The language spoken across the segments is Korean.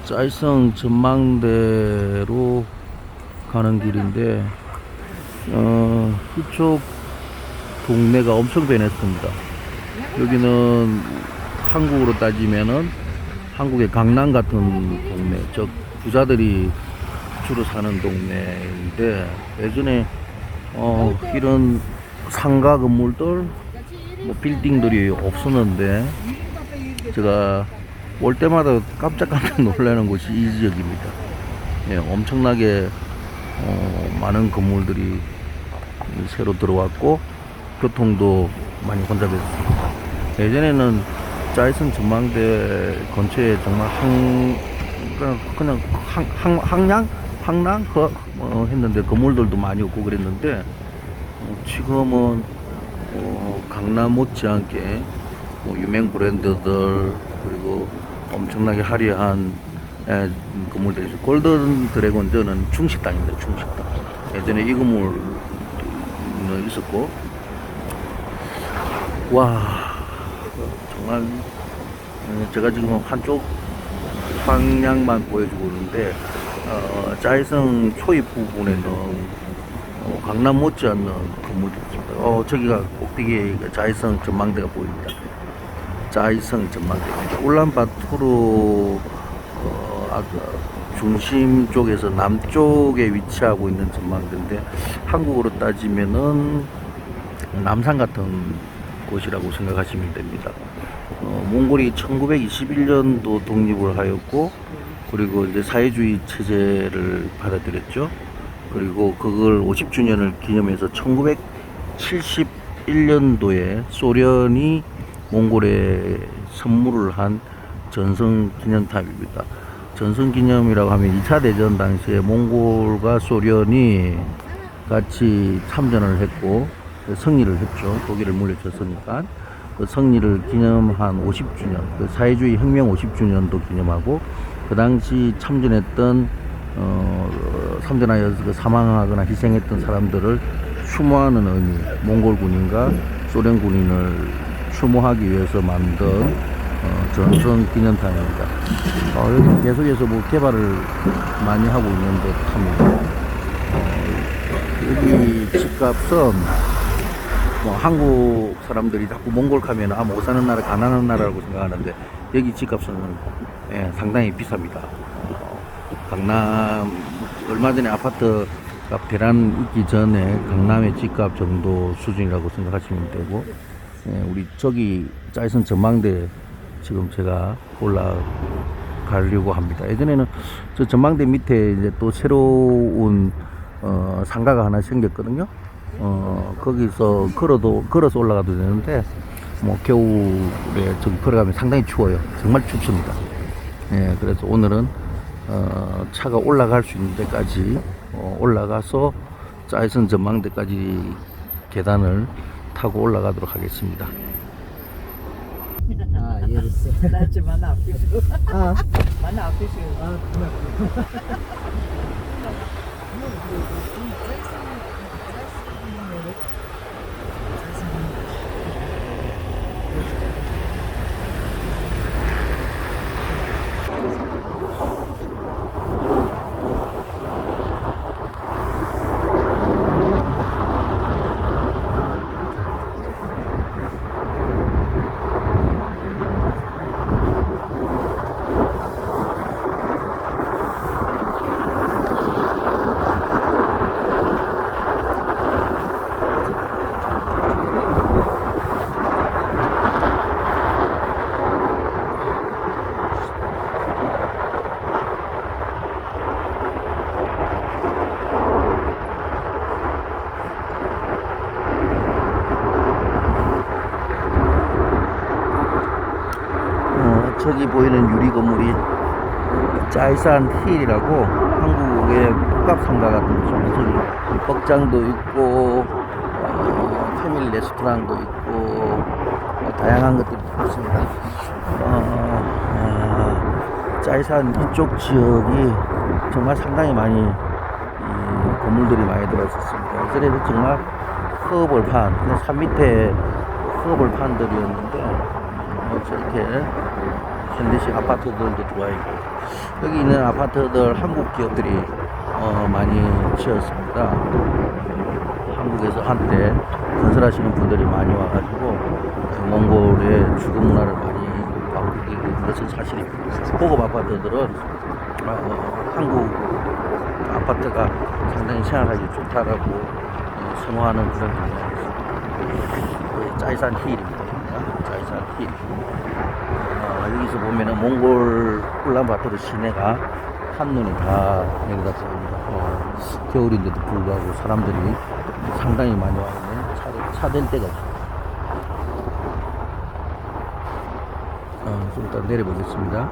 짜이성 전망대로 가는 길인데 이쪽 동네가 엄청 변했습니다. 여기는 한국으로 따지면은 한국의 강남 같은 동네, 즉 부자들이 주로 사는 동네인데, 예전에 이런 상가 건물들, 뭐 빌딩들이 없었는데 제가 올 때마다 깜짝깜짝 놀라는 곳이 이 지역입니다. 예, 엄청나게 많은 건물들이 새로 들어왔고 교통도 많이 혼잡했습니다. 예전에는 짜이성 전망대 근처에 정말 그냥 항랑 했는데 건물들도 많이 없고 그랬는데, 지금은 강남 못지않게 유명 브랜드들, 그리고 엄청나게 화려한 건물들이 있어요. 골든 드래곤, 저는 중식당입니다. 중식당. 예전에 이 건물은 있었고, 와, 정말 제가 지금 한쪽 방향만 보여주고 있는데, 짜이성 초입 부분에는 강남 못지않는 건물들이 있습니다. 저기가 꼭대기에 짜이성 전망대가 보입니다. 짜이성 전망대입니다. 울란바토르 중심 쪽에서 남쪽에 위치하고 있는 전망대인데, 한국으로 따지면은 남산 같은 곳이라고 생각하시면 됩니다. 몽골이 1921년도 독립을 하였고, 그리고 이제 사회주의 체제를 받아들였죠. 그리고 그걸 50주년을 기념해서 1971년도에 소련이 몽골에 선물을 한 전성기념탑입니다. 전성기념이라고 하면 2차 대전 당시에 몽골과 소련이 같이 참전을 했고 승리를 했죠. 독일을 물리쳤으니까. 그 승리를 기념한 50주년, 그 사회주의 혁명 50주년도 기념하고, 그 당시 참전했던 참전하여서 사망하거나 희생했던 사람들을 추모하는 의미, 몽골 군인과 소련 군인을 추모하기 위해서 만든 전성 기념탑입니다. 여기 계속해서 뭐 개발을 많이 하고 있는 듯합니다. 여기 집값은 한국 사람들이 자꾸 몽골 가면 못 사는 나라, 가난한 나라라고 생각하는데, 여기 집값은 상당히 비쌉니다. 강남, 얼마 전에 아파트가 대란 있기 전에 강남의 집값 정도 수준이라고 생각하시면 되고, 우리 저기 짜이성 전망대 지금 제가 올라가려고 합니다. 예전에는 저 전망대 밑에 이제 또 새로운 상가가 하나 생겼거든요. 거기서 걸어서 올라가도 되는데, 겨울에 저기 걸어가면 상당히 추워요. 정말 춥습니다. 그래서 오늘은 차가 올라갈 수 있는 데까지 올라가서 짜이성 전망대까지 계단을 타고 올라가도록 하겠습니다. Yes. That's mana official. Mana official. 저기 보이는 유리 건물이 짜이산 힐이라고 한국의 복합상가 같은 곳입니다. 저기 복장도 있고 패밀리 레스토랑도 있고 다양한 것들이 있습니다. 짜이산 이쪽 지역이 정말 상당히 많이 건물들이 많이 들어있었습니다. 예전에는 정말 흙을판, 산 밑에 흙을판들이었는데, 이렇게 현대식 아파트들도 들어와 있고, 여기 있는 아파트들 한국 기업들이 많이 지었습니다. 한국에서 한때 건설하시는 분들이 많이 와가지고 몽골의 주거 문화를 많이 바꾸게 된 것은 사실입니다. 고급 아파트들은 한국 아파트가 상당히 생활하기 좋다라고 선호하는 그런 경우가 있습니다. 짜이산 힐입니다. 짜이산 힐. 여기서 보면은 몽골 울란바토르 시내가 한눈에 다 여기다 보입니다. 겨울인데도 불구하고 사람들이 상당히 많이 와 있는 차될 때가 있습니다. 좀 이따 내려보겠습니다.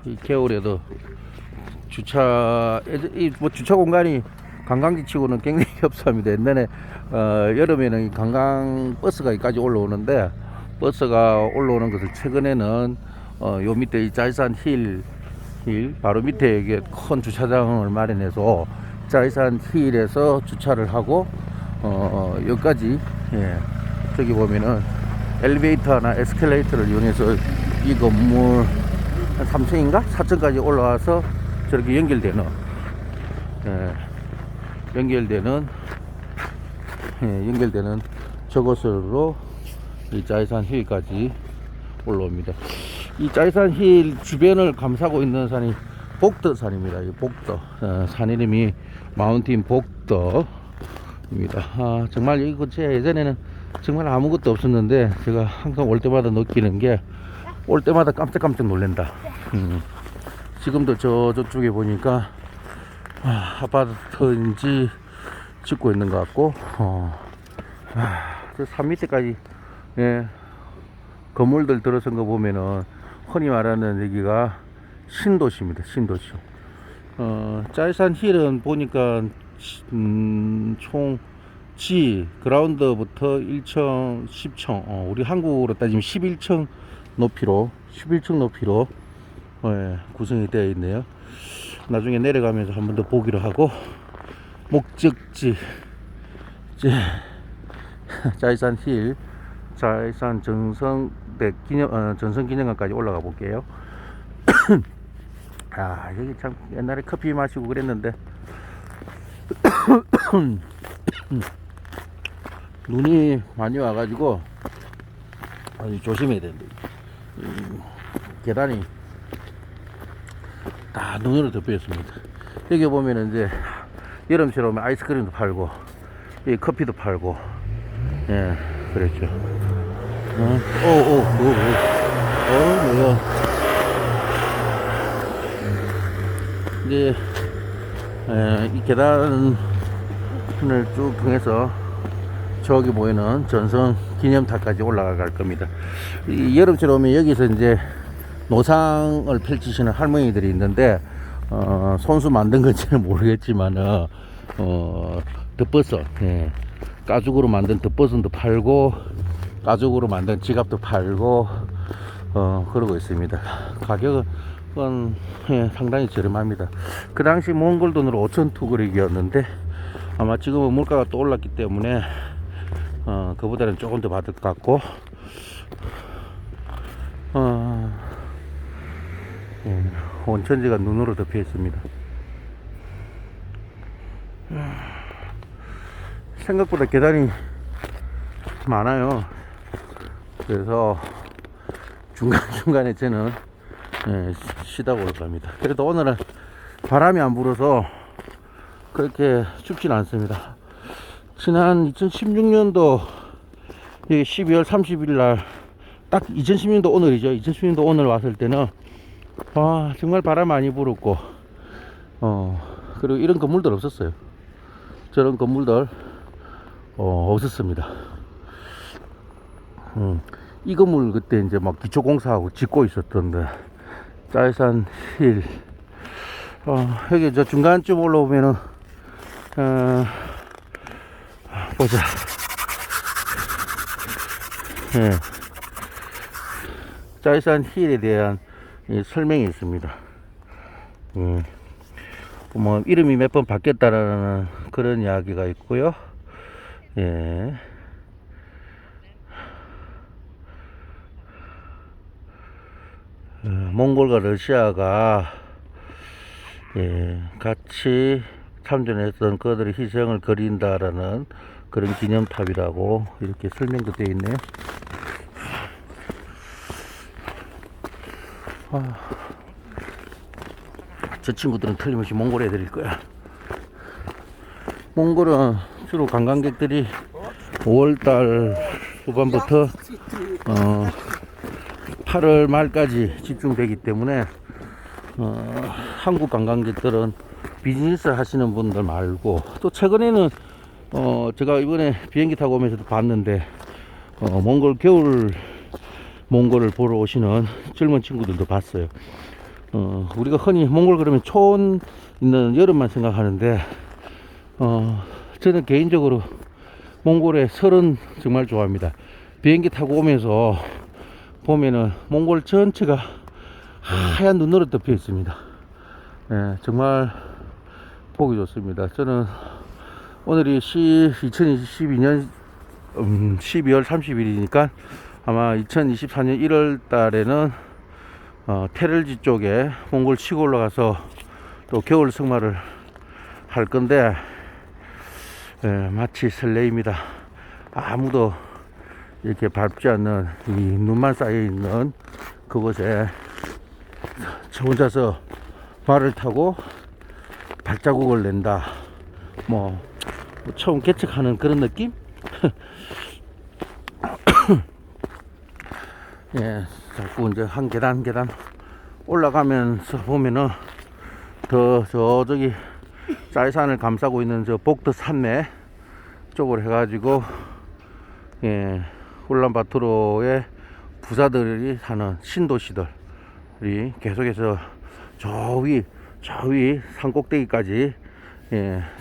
이 겨울에도 주차 공간이 관광지 치고는 굉장히 협소합니다. 옛날에 여름에는 이 관광 버스가 여기까지 올라오는데, 버스가 올라오는 것을 최근에는 요 밑에 이 짜이산 힐 바로 밑에 이게 큰 주차장을 마련해서 짜이산 힐에서 주차를 하고 여기까지, 저기 보면은 엘리베이터나 에스컬레이터를 이용해서 이 건물 한 3층인가 4층까지 올라와서 저렇게 연결되는 저것으로 이 짜이산 힐까지 올라옵니다. 이 짜이산 힐 주변을 감싸고 있는 산이 복더산입니다. 이 복더 산 이름이 마운틴 복더입니다. 정말 이 근처에 예전에는 정말 아무것도 없었는데, 제가 항상 올 때마다 느끼는 게, 올 때마다 깜짝깜짝 놀란다. 지금도 저쪽에 보니까 아파트인지 짓고 있는 것 같고, 저 산 밑에까지 건물들 들어선 거 보면은 흔히 말하는 여기가 신도시입니다. 신도시. 짜이산 힐은 보니까 총 그라운드부터 1층, 10층, 우리 한국으로 따지면 11층 높이로 구성이 되어 있네요. 나중에 내려가면서 한 번 더 보기로 하고, 목적지 짜이산 힐, 짜이산 전성기념관까지 올라가 볼게요. 여기 참 옛날에 커피 마시고 그랬는데 눈이 많이 와가지고 아주 조심해야 되는데, 계단이 다 눈으로 덮여 있습니다. 여기 보면은 이제 여름처럼 아이스크림도 팔고 이 커피도 팔고, 그랬죠. 뭐야. 이제 이 계단을 쭉 통해서 저기 보이는 전성 기념탑까지 올라갈 겁니다. 이 여름처럼 오면 여기서 이제 노상을 펼치시는 할머니들이 있는데, 손수 만든 건지는 모르겠지만 덮버섯, 가죽으로 만든 덮버섯도 팔고 가죽으로 만든 지갑도 팔고 그러고 있습니다. 가격은 상당히 저렴합니다. 그 당시 몽골 돈으로 5천 투그릭이었는데 아마 지금은 물가가 또 올랐기 때문에 그보다는 조금 더 받을 것 같고, 온천지가 눈으로 덮여 있습니다. 생각보다 계단이 많아요. 그래서 중간중간에 저는 쉬다가 올 겁니다. 그래도 오늘은 바람이 안 불어서 그렇게 춥진 않습니다. 지난 2016년도 12월 30일 날, 딱 2016년도 오늘이죠. 2016년도 오늘 왔을 때는 정말 바람 많이 불었고, 그리고 이런 건물들 없었어요. 저런 건물들 없었습니다. 이 건물 그때 이제 막 기초공사하고 짓고 있었던데, 짜이산 힐, 여기 저 중간쯤 올라오면은 보자. 짜이산 힐에 대한 설명이 있습니다. 뭐 이름이 몇 번 바뀌었다라는 그런 이야기가 있고요. 몽골과 러시아가 같이 참전했던 그들의 희생을 그린다라는 그런 기념탑이라고 이렇게 설명도 되어 있네요. 저 친구들은 틀림없이 몽골 애들일 거야. 몽골은 주로 관광객들이 5월달 후반부터 8월 말까지 집중되기 때문에 한국 관광객들은 비즈니스 하시는 분들 말고, 또 최근에는 제가 이번에 비행기 타고 오면서도 봤는데 몽골 겨울 몽골을 보러 오시는 젊은 친구들도 봤어요. 우리가 흔히 몽골 그러면 초원 있는 여름만 생각하는데 저는 개인적으로 몽골의 설은 정말 좋아합니다. 비행기 타고 오면서 보면은 몽골 전체가 하얀 눈으로 덮여 있습니다. 정말 보기 좋습니다. 저는 오늘이 2022년 12월 30일이니까 아마 2024년 1월 달에는 테를지 쪽에 몽골 치고 올라가서 또 겨울 승마를 할 건데 마치 설레입니다. 아무도 이렇게 밟지 않는 이 눈만 쌓여 있는 그곳에 저 혼자서 말을 타고 발자국을 낸다. 뭐 처음 개척하는 그런 느낌? 예, 자꾸 이제 한 계단 한 계단 올라가면서 보면은 더 저기 짤산을 감싸고 있는 저 복드 산맥 쪽으로 해가지고 울란바토르의 부자들이 사는 신도시들이 계속해서 저 위 산 꼭대기까지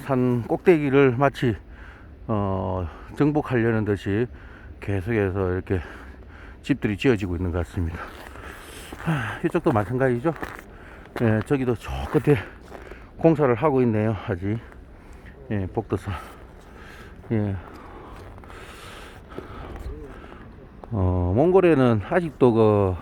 산 꼭대기를 마치 정복하려는 듯이 계속해서 이렇게 집들이 지어지고 있는 것 같습니다. 이쪽도 마찬가지죠. 저기도 저 끝에 공사를 하고 있네요. 아직 복도산. 몽골에는 아직도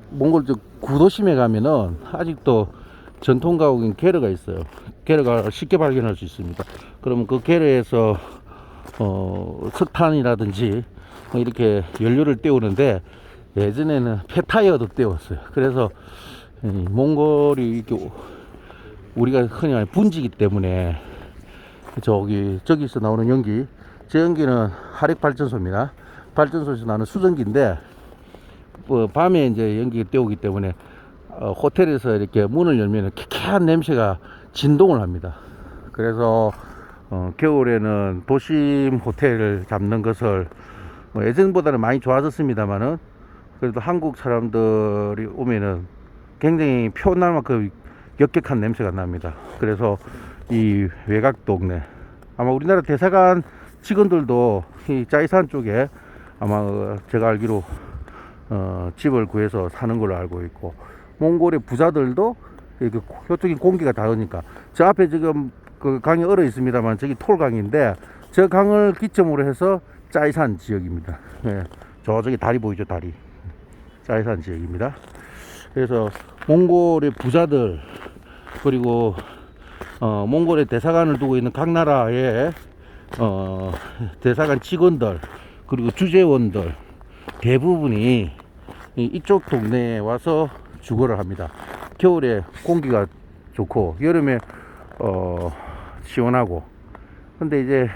몽골 구도심에 가면은 아직도 전통 가옥인 게르가 있어요. 게르가 쉽게 발견할 수 있습니다. 그러면 그 게르에서 석탄이라든지 이렇게 연료를 떼우는데 예전에는 폐타이어도 떼웠어요. 그래서 몽골이 이렇게 우리가 흔히 말하는 분지기 때문에 저기서 나오는 연기, 저 연기는 화력 발전소입니다. 발전소에서 나는 수증기인데 밤에 이제 연기가 떼오기 때문에 호텔에서 이렇게 문을 열면 쾌쾌한 냄새가 진동을 합니다. 그래서 겨울에는 도심 호텔을 잡는 것을 예전보다는 많이 좋아졌습니다만은 그래도 한국 사람들이 오면은 굉장히 표현할 만큼 역격한 냄새가 납니다. 그래서 이 외곽 동네, 아마 우리나라 대사관 직원들도 이 짜이산 쪽에 아마 제가 알기로 집을 구해서 사는 걸로 알고 있고, 몽골의 부자들도 이쪽이 공기가 다르니까 저 앞에 지금 그 강이 얼어 있습니다만 저기 톨강인데 저 강을 기점으로 해서 짜이산 지역입니다. 저쪽에 다리 보이죠? 다리. 짜이산 지역입니다. 그래서 몽골의 부자들, 그리고 몽골의 대사관을 두고 있는 각 나라의 대사관 직원들, 그리고 주재원들 대부분이 이쪽 동네에 와서 주거를 합니다. 겨울에 공기가 좋고 여름에 시원하고. 근데 이제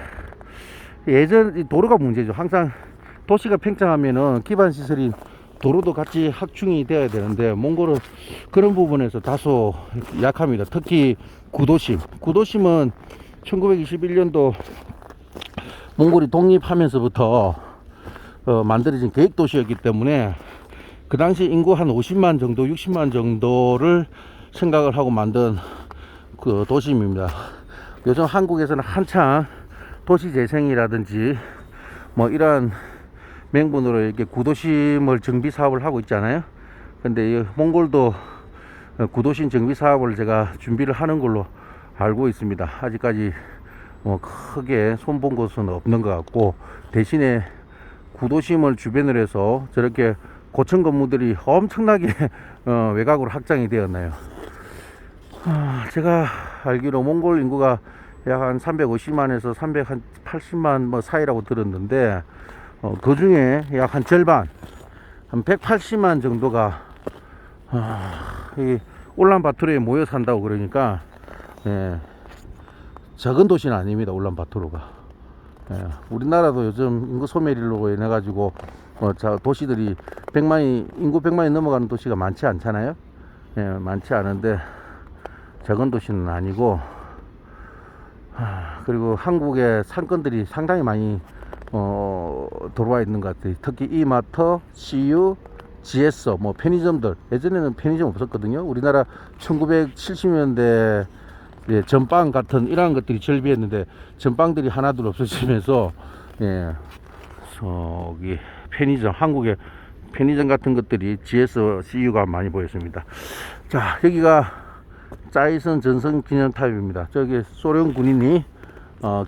예전 도로가 문제죠. 항상 도시가 팽창하면은 기반 시설인 도로도 같이 확충이 되어야 되는데 몽골은 그런 부분에서 다소 약합니다. 특히 구도심은 1921년도 몽골이 독립하면서부터 만들어진 계획도시였기 때문에 그 당시 인구 한 50만 정도, 60만 정도를 생각을 하고 만든 그 도심입니다. 요즘 한국에서는 한창 도시재생이라든지 뭐 이러한 명분으로 이렇게 구도심을 정비 사업을 하고 있잖아요. 근데 이 몽골도 구도심 정비 사업을 제가 준비를 하는 걸로 알고 있습니다. 아직까지 뭐 크게 손본 곳은 없는 것 같고, 대신에 구도심을 주변으로 해서 저렇게 고층 건물들이 엄청나게 외곽으로 확장이 되었나요. 제가 알기로 몽골 인구가 약 한 350만에서 380만 뭐 사이라고 들었는데 그 중에 약 한 절반 한 180만 정도가 이 울란바토르에 모여 산다고 그러니까 예, 작은 도시는 아닙니다. 울란바토르가 예, 우리나라도 요즘 인구 소멸로 인해 가지고 도시들이 인구 100만이 넘어가는 도시가 많지 않잖아요. 예, 많지 않은데 작은 도시는 아니고 그리고 한국의 상권들이 상당히 많이 들어와 있는 것 같아요. 특히 이마트, CU, GS, 뭐 편의점들. 예전에는 편의점 없었거든요. 우리나라 1970년대 예, 전빵 같은 이러한 것들이 절비했는데 전빵들이 하나둘 없어지면서 예, 저기 편의점, 한국의 편의점 같은 것들이 GS, CU가 많이 보였습니다. 자, 여기가 짜이선 전선 기념탑입니다. 저기 소련 군인이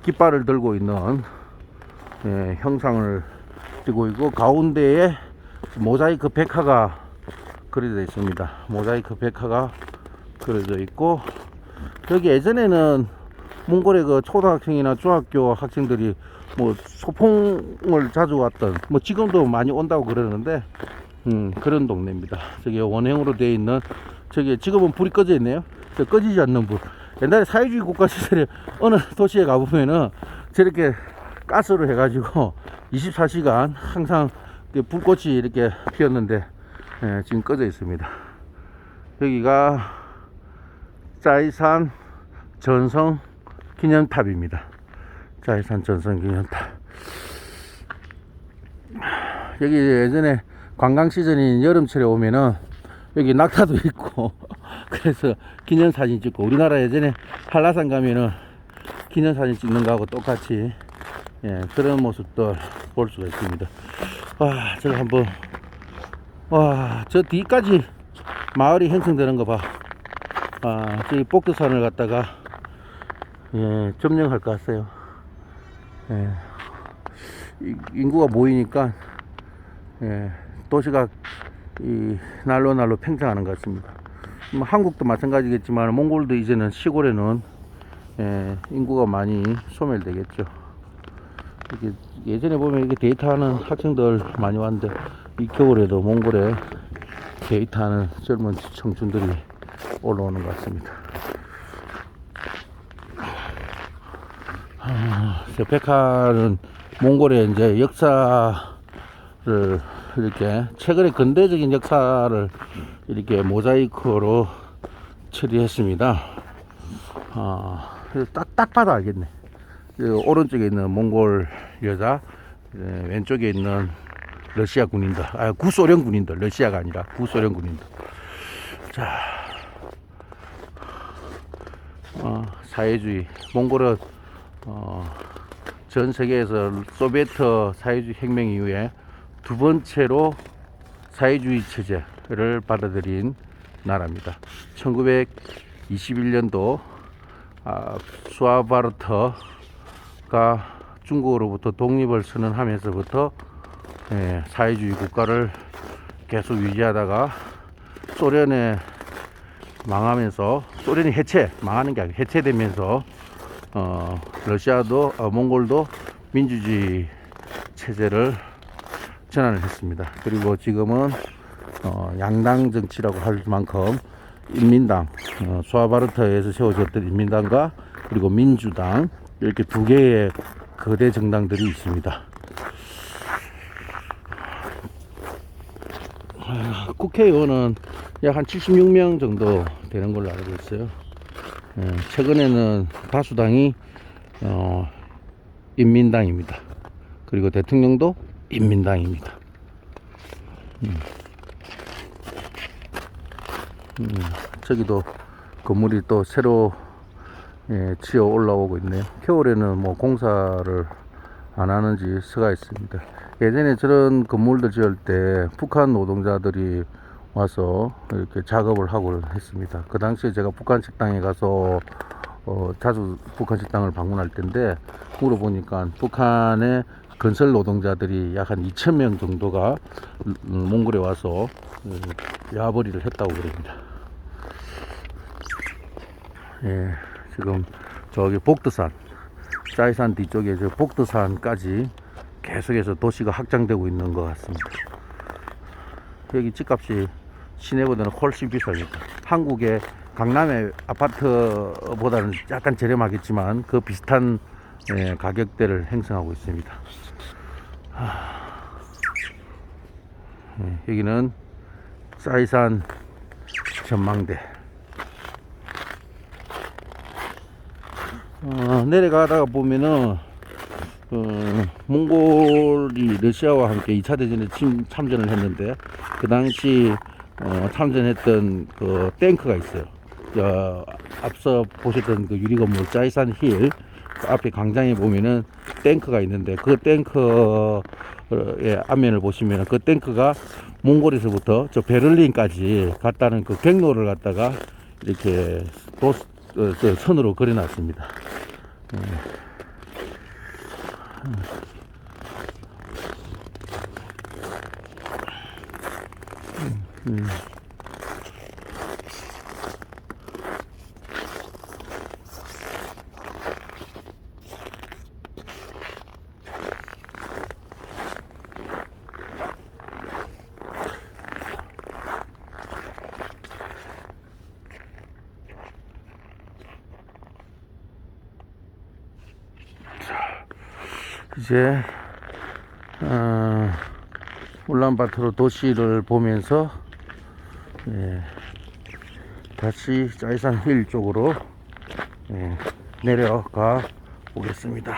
깃발을 들고 있는 예, 형상을 띄고 있고 가운데에 모자이크 백화가 그려져 있습니다. 모자이크 백화가 그려져 있고 여기 예전에는 몽골의 그 초등학생이나 중학교 학생들이 뭐 소풍을 자주 왔던 뭐 지금도 많이 온다고 그러는데 그런 동네입니다. 저기 원형으로 되어 있는 저기 지금은 불이 꺼져 있네요. 꺼지지 않는 불. 옛날에 사회주의 국가 시절에 어느 도시에 가보면은 저렇게 가스로 해가지고 24시간 항상 불꽃이 이렇게 피었는데 예, 지금 꺼져 있습니다. 여기가 짜이산 전성 기념탑입니다. 짜이산 전성 기념탑. 여기 예전에 관광 시즌인 여름철에 오면은 여기 낙타도 있고 그래서 기념사진 찍고 우리나라 예전에 한라산 가면은 기념사진 찍는 거하고 똑같이 예, 그런 모습들 볼 수가 있습니다. 와, 제가 한번 저 뒤까지 마을이 형성되는 거 봐. 저기 복도산을 갖다가 예, 점령할 것 같아요. 예, 인구가 모이니까 예, 도시가 날로 팽창하는 것 같습니다. 뭐 한국도 마찬가지겠지만 몽골도 이제는 시골에는 예, 인구가 많이 소멸되겠죠. 이렇게 예전에 보면 이렇게 데이트하는 학생들 많이 왔는데 이 겨울에도 몽골에 데이트하는 젊은 청춘들이 올라오는 것 같습니다. 저 백화는 몽골의 이제 역사를 이렇게 최근에 근대적인 역사를 이렇게 모자이크로 처리했습니다. 딱 봐도 알겠네. 오른쪽에 있는 몽골 여자, 왼쪽에 있는 러시아 군인들, 구소련 군인들, 러시아가 아니라 구소련 군인들. 자, 사회주의. 몽골은 전 세계에서 소비에트 사회주의 혁명 이후에 두 번째로 사회주의 체제를 받아들인 나라입니다. 1921년도 수아바르트가 중국으로부터 독립을 선언하면서부터 사회주의 국가를 계속 유지하다가 소련에 망하면서 소련이 망하는 게 아니고 해체되면서 러시아도 몽골도 민주주의 체제를 전환을 했습니다. 그리고 지금은 양당 정치라고 할 만큼 인민당, 수아바르트에서 세워졌던 인민당과 그리고 민주당 이렇게 두 개의 거대 정당들이 있습니다. 국회의원은 약 한 76명 정도 되는 걸로 알고 있어요. 최근에는 다수당이 인민당입니다. 그리고 대통령도 인민당입니다. 저기도 건물이 또 새로 치어 올라오고 있네요. 겨울에는 뭐 공사를 안 하는지 서가 있습니다. 예전에 저런 건물들 지을 때 북한 노동자들이 와서 이렇게 작업을 하고 했습니다. 그 당시에 제가 북한 식당에 가서 자주 북한 식당을 방문할 텐데 물어보니까 북한의 건설 노동자들이 약 한 2,000명 정도가 몽골에 와서 야벌이를 했다고 그럽니다. 예, 지금 저기 복드산, 짜이산 뒤쪽에 저 복드산까지 계속해서 도시가 확장되고 있는 것 같습니다. 여기 집값이 시내보다는 훨씬 비쌉니다. 한국의 강남의 아파트보다는 약간 저렴하겠지만 그 비슷한 가격대를 형성하고 있습니다. 여기는 짜이산 전망대. 내려가다가 보면은 몽골이 러시아와 함께 2차 대전에 참전을 했는데 그 당시 참전했던 그 탱크가 있어요. 앞서 보셨던 그 유리건물 짜이산 힐 그 앞에 광장에 보면은 탱크가 있는데 그 탱크의 앞면을 보시면 그 탱크가 몽골에서부터 저 베를린까지 갔다는 그 경로를 갖다가 이렇게 선으로 그려놨습니다. 이제 울란바토르 도시를 보면서 다시 짜이산 힐 쪽으로 내려가 보겠습니다.